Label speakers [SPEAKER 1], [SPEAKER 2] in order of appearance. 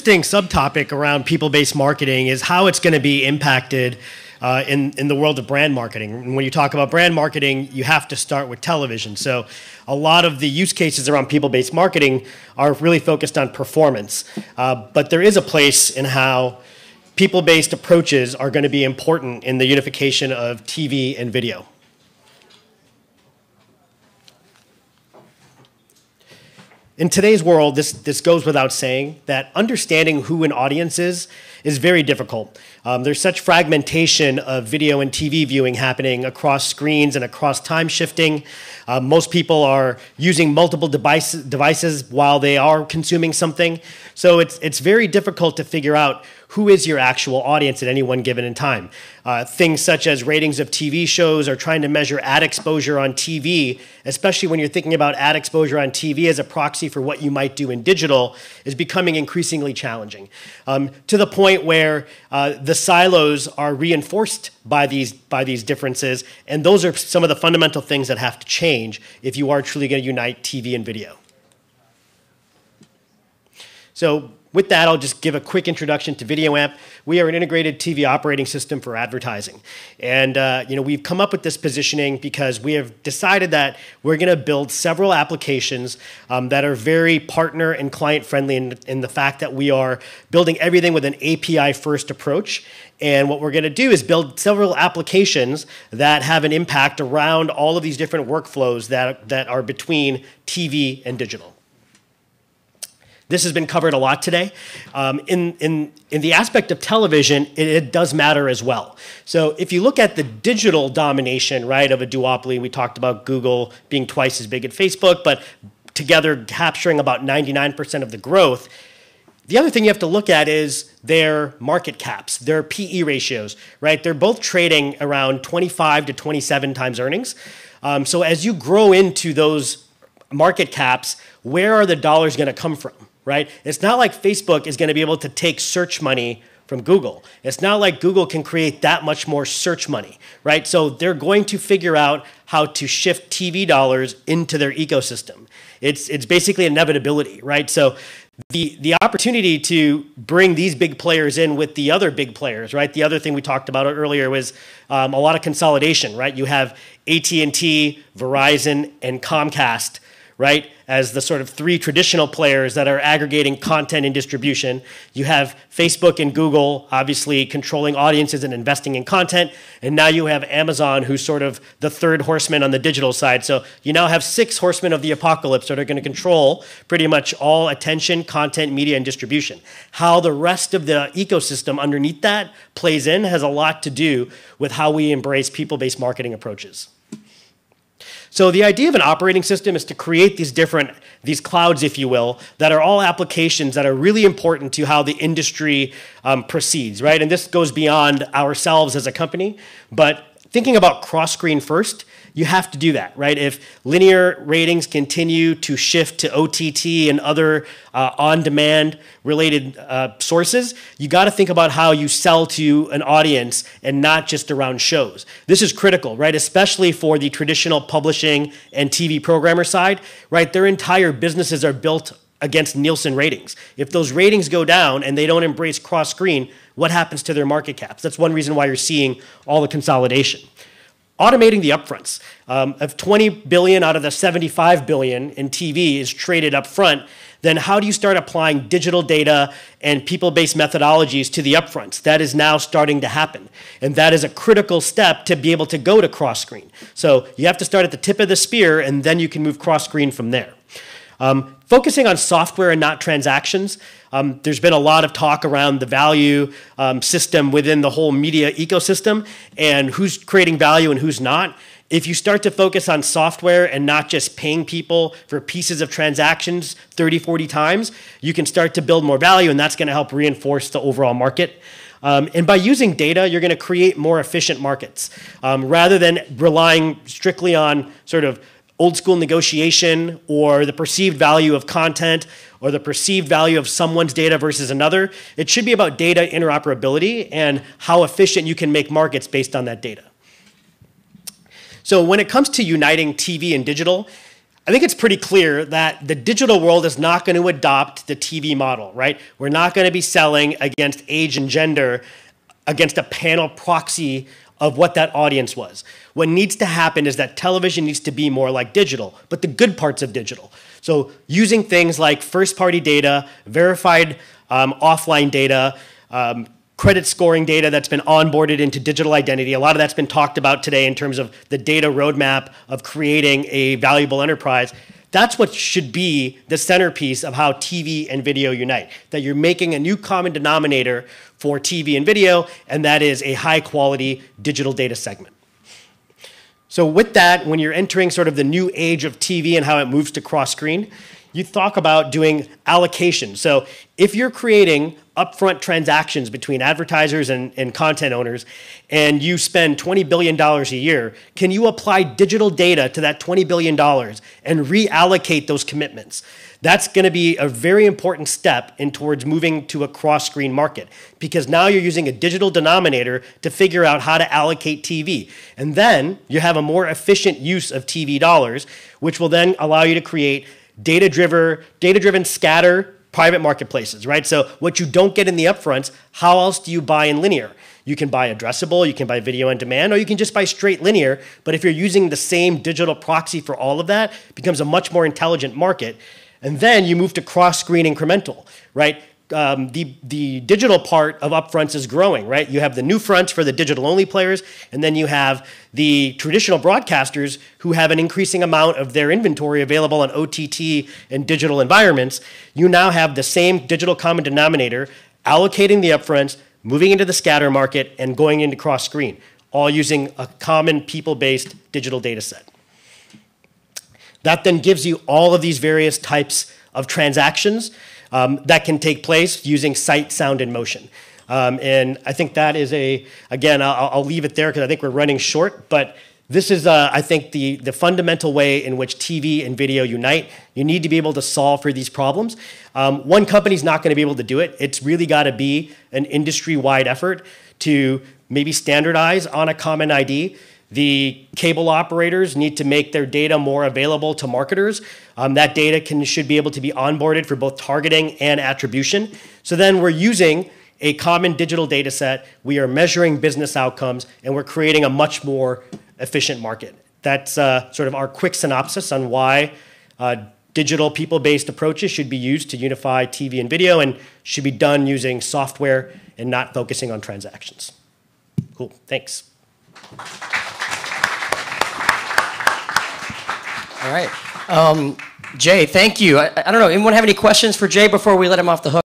[SPEAKER 1] interesting subtopic around people-based marketing is how it's going to be impacted in the world of brand marketing. And when you talk about brand marketing, you have to start with television. So a lot of the use cases around people-based marketing are really focused on performance. But there is a place in how people-based approaches are going to be important in the unification of TV and video. In today's world, this goes without saying that understanding who an audience is very difficult. There's such fragmentation of video and TV viewing happening across screens and across time shifting. Most people are using multiple devices while they are consuming something. So it's very difficult to figure out who is your actual audience at any one given time. Things such as ratings of TV shows or trying to measure ad exposure on TV, especially when you're thinking about ad exposure on TV as a proxy for what you might do in digital, is becoming increasingly challenging. To the point where the silos are reinforced by these differences, and those are some of the fundamental things that have to change if you are truly going to unite TV and video. So with that, I'll just give a quick introduction to Videoamp. We are an integrated TV operating system for advertising. And we've come up with this positioning because we have decided that we're going to build several applications that are very partner and client friendly in the fact that we are building everything with an API first approach. And what we're going to do is build several applications that have an impact around all of these different workflows that are between TV and digital. This has been covered a lot today. In the aspect of television, it does matter as well. So if you look at the digital domination, right, of a duopoly, we talked about Google being twice as big as Facebook, but together capturing about 99% of the growth. The other thing you have to look at is their market caps, their PE ratios, right? They're both trading around 25 to 27 times earnings. So as you grow into those market caps, where are the dollars going to come from? Right? It's not like Facebook is going to be able to take search money from Google. It's not like Google can create that much more search money, right? So they're going to figure out how to shift TV dollars into their ecosystem. It's basically inevitability, right? So the opportunity to bring these big players in with the other big players, right? The other thing we talked about earlier was a lot of consolidation, right? You have AT&T, Verizon, and Comcast, right, as the sort of three traditional players that are aggregating content and distribution. You have Facebook and Google obviously controlling audiences and investing in content. And now you have Amazon, who's sort of the third horseman on the digital side. So you now have 6 horsemen of the apocalypse that are going to control pretty much all attention, content, media, and distribution. How the rest of the ecosystem underneath that plays in has a lot to do with how we embrace people-based marketing approaches. So the idea of an operating system is to create these clouds, if you will, that are all applications that are really important to how the industry proceeds, right? And this goes beyond ourselves as a company, but thinking about cross-screen first, you have to do that, right? If linear ratings continue to shift to OTT and other on-demand related sources, you got to think about how you sell to an audience and not just around shows. This is critical, right? Especially for the traditional publishing and TV programmer side, right? Their entire businesses are built against Nielsen ratings. If those ratings go down and they don't embrace cross-screen, what happens to their market caps? That's one reason why you're seeing all the consolidation. Automating the upfronts. If 20 billion out of the 75 billion in TV is traded up front, then how do you start applying digital data and people-based methodologies to the upfronts? That is now starting to happen. And that is a critical step to be able to go to cross-screen. So you have to start at the tip of the spear, and then you can move cross-screen from there. Focusing on software and not transactions. There's been a lot of talk around the value system within the whole media ecosystem and who's creating value and who's not. If you start to focus on software and not just paying people for pieces of transactions 30, 40 times, you can start to build more value, and that's going to help reinforce the overall market. And by using data, you're going to create more efficient markets. Rather than relying strictly on sort of old school negotiation or the perceived value of content or the perceived value of someone's data versus another, it should be about data interoperability and how efficient you can make markets based on that data. So when it comes to uniting TV and digital, I think it's pretty clear that the digital world is not going to adopt the TV model, right? We're not going to be selling against age and gender against a panel proxy of what that audience was. What needs to happen is that television needs to be more like digital, but the good parts of digital. So using things like first-party data, verified offline data, credit scoring data that's been onboarded into digital identity. A lot of that's been talked about today in terms of the data roadmap of creating a valuable enterprise. That's what should be the centerpiece of how TV and video unite, that you're making a new common denominator for TV and video, and that is a high-quality digital data segment. So with that, when you're entering sort of the new age of TV and how it moves to cross-screen, you talk about doing allocation. So if you're creating upfront transactions between advertisers and content owners, and you spend $20 billion a year, can you apply digital data to that $20 billion and reallocate those commitments? That's going to be a very important step in towards moving to a cross-screen market, because now you're using a digital denominator to figure out how to allocate TV. And then you have a more efficient use of TV dollars, which will then allow you to create data-driven scatter private marketplaces, right? So what you don't get in the upfronts, how else do you buy in linear? You can buy addressable, you can buy video on demand, or you can just buy straight linear. But if you're using the same digital proxy for all of that, it becomes a much more intelligent market. And then you move to cross-screen incremental, right? The digital part of upfronts is growing, right? You have the new fronts for the digital-only players, and then you have the traditional broadcasters who have an increasing amount of their inventory available on OTT and digital environments. You now have the same digital common denominator, allocating the upfronts, moving into the scatter market, and going into cross-screen, all using a common people-based digital data set. That then gives you all of these various types of transactions that can take place using sight, sound, and motion. And I think that is again, I'll leave it there because I think we're running short, but this is, I think, the fundamental way in which TV and video unite. You need to be able to solve for these problems. One company's not going to be able to do it. It's really got to be an industry-wide effort to maybe standardize on a common ID. The cable operators need to make their data more available to marketers. That data should be able to be onboarded for both targeting and attribution. So then we're using a common digital data set, we are measuring business outcomes, and we're creating a much more efficient market. That's sort of our quick synopsis on why digital people-based approaches should be used to unify TV and video and should be done using software and not focusing on transactions. Cool, thanks.
[SPEAKER 2] All right. Jay, thank you. I don't know, anyone have any questions for Jay before we let him off the hook?